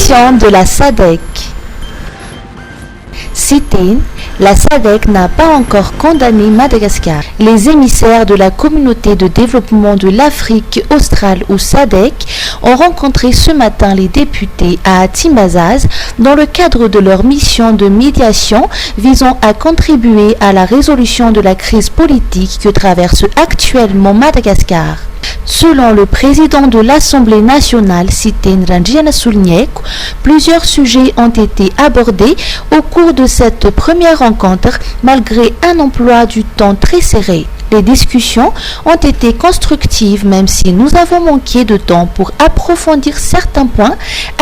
position de la SADC. Cité, la SADC n'a pas encore condamné Madagascar. Les émissaires de la communauté de développement de l'Afrique australe ou SADC ont rencontré ce matin les députés à Timbazaz dans le cadre de leur mission de médiation visant à contribuer à la résolution de la crise politique que traverse actuellement Madagascar. Selon le président de l'Assemblée nationale, Sithen Randrianasoulieko, plusieurs sujets ont été abordés au cours de cette première rencontre, malgré un emploi du temps très serré. Les discussions ont été constructives, même si nous avons manqué de temps pour approfondir certains points,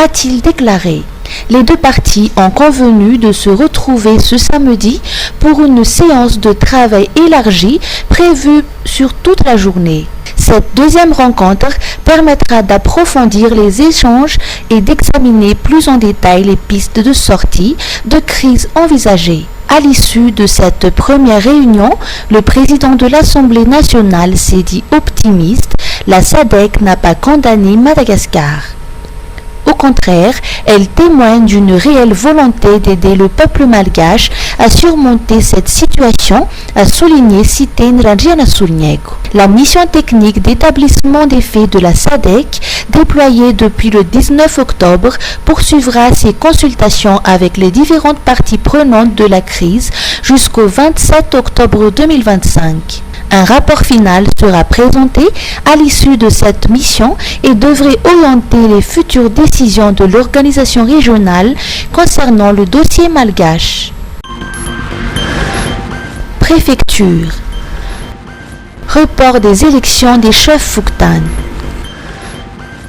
a-t-il déclaré. Les deux parties ont convenu de se retrouver ce samedi pour une séance de travail élargie prévue sur toute la journée. Cette deuxième rencontre permettra d'approfondir les échanges et d'examiner plus en détail les pistes de sortie de crise envisagées. À l'issue de cette première réunion, le président de l'Assemblée nationale s'est dit optimiste. La SADC n'a pas condamné Madagascar. Au contraire, elle témoigne d'une réelle volonté d'aider le peuple malgache à surmonter cette situation, a souligné Sithen Randrianasoulieko. La mission technique d'établissement des faits de la SADC, déployée depuis le 19 octobre, poursuivra ses consultations avec les différentes parties prenantes de la crise jusqu'au 27 octobre 2025. Un rapport final sera présenté à l'issue de cette mission et devrait orienter les futures décisions de l'organisation régionale concernant le dossier malgache. Préfecture. Report des élections des chefs Fouktan.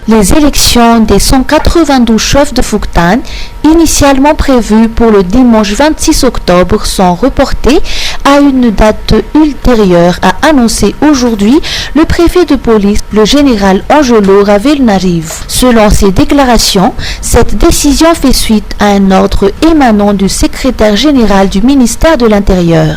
Les élections des 192 chefs de Fouktan, initialement prévues pour le dimanche 26 octobre, sont reportées à une date ultérieure, a annoncé aujourd'hui le préfet de police, le général Angelo Ravelnariv. Selon ses déclarations, cette décision fait suite à un ordre émanant du secrétaire général du ministère de l'Intérieur.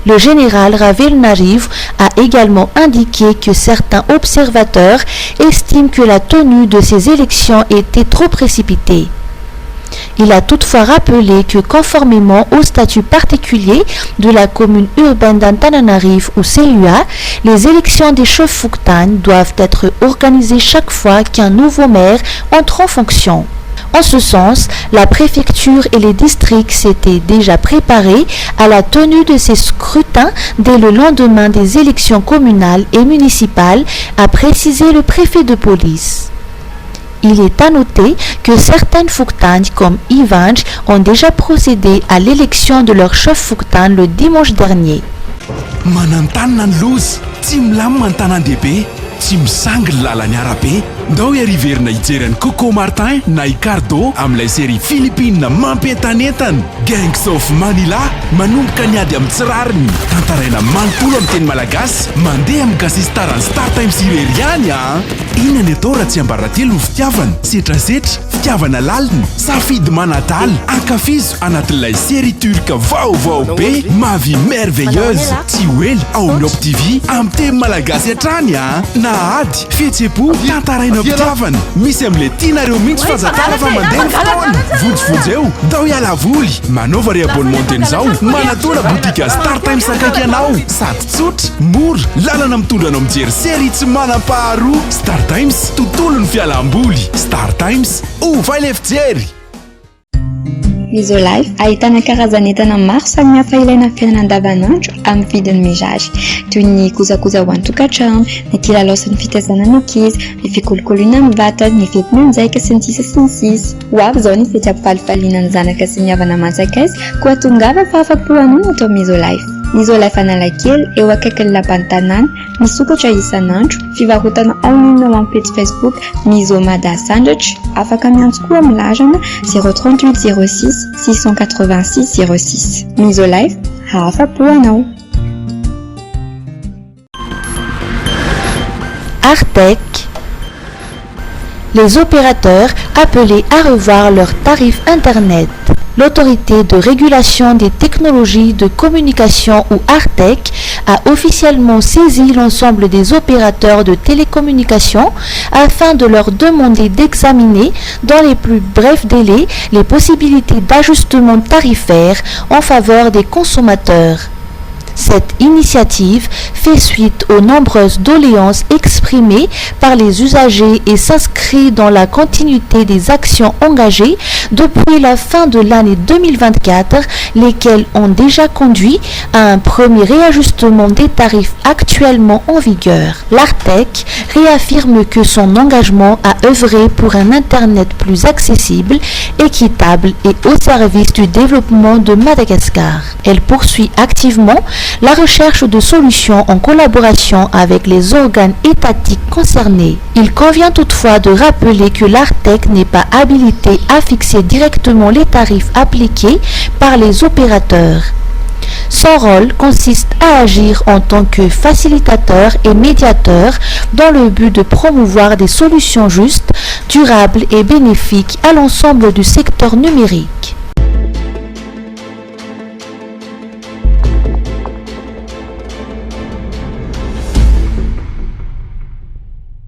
Le général Ravelnariv a également indiqué que certains observateurs estiment que la tenue de ces élections était trop précipitée. Il a toutefois rappelé que conformément au statut particulier de la commune urbaine d'Antananarive ou CUA, les élections des chefs Fouktan doivent être organisées chaque fois qu'un nouveau maire entre en fonction. En ce sens, la préfecture et les districts s'étaient déjà préparés à la tenue de ces scrutins dès le lendemain des élections communales et municipales, a précisé le préfet de police. Il est à noter que certaines Fouktan comme Ivanj ont déjà procédé à l'élection de leur chef Fouktan le dimanche dernier. Tsy misangy ny lalany arabe ndao iariverina hijerany Coco Martin na Icardo amin'ilay série Philippine mampientanentana. Gangs of Manila manomboka niady amin'ny tsirariny, tantaraina manontolo amin'ny teny malagasy, mandeha amin'ny gasistarany Star Times ireriany a. Inona ny atao raha tsy ambaratelo ny fitiavana, setrasetra, fitiavana lalina, safidy manadaly, ankafizo anatin'ilay série turque vaovao be ma vie merveilleuse. Tsy hoely ao amin'ny Op TV amin'ny teny malagasy hatrany a. Nahady, fihetseham-po, tantaraina fitiavana. Misy amin'ilay tianareo mihitsy fazakara fa mandeha ny fotoana. Vonjy eo, dao hiala voly. Manaova reabonnement an'izao, manatona botika Star Times akaiky anao. Sady tsotra, mora, lalana mitondra anao mijery série tsy manam-paharoa. Star Times, tontolo ny fialam-boly. Star Times, ovay ilay fijery. Misolife ahitana karazan'entana maro samihafa ilaina amin'ny fiainana andavanandro amin'ny vidiny mirary, toy ny kojakoja ho an-tokantrano, ny kilalaosan'ny fitaizana ny ankizy, ny fikolokoloina amin'ny vatana, ny fety manjaika sy ny sisa sy ny sisa. Ho avy izao ny fety ampifalifaliana ny zanaka sy ny havana manjakaiza koa tongava fa afa-po hanao atao Misolife. Misolife Analakely eo akaikin'ny lapan'ny tanàna, misokatra isan'andro, fivarotana en ligne ao amin'ny page Facebook Misomada Sandratra, afaka miantso koa amin'ny larana 038 06 686 06. Misolife, afa-po anao. Artec. Les opérateurs appelés à revoir leurs tarifs Internet. L'autorité de régulation des technologies de communication ou ARTEC a officiellement saisi l'ensemble des opérateurs de télécommunications afin de leur demander d'examiner dans les plus brefs délais les possibilités d'ajustement tarifaire en faveur des consommateurs. Cette initiative fait suite aux nombreuses doléances exprimées par les usagers et s'inscrit dans la continuité des actions engagées depuis la fin de l'année 2024, lesquelles ont déjà conduit à un premier réajustement des tarifs actuellement en vigueur. L'ARTEC réaffirme que son engagement à œuvrer pour un Internet plus accessible, équitable et au service du développement de Madagascar. Elle poursuit activement la recherche de solutions en collaboration avec les organes étatiques concernés. Il convient toutefois de rappeler que l'ARTEC n'est pas habilité à fixer directement les tarifs appliqués par les opérateurs. Son rôle consiste à agir en tant que facilitateur et médiateur dans le but de promouvoir des solutions justes, durables et bénéfiques à l'ensemble du secteur numérique.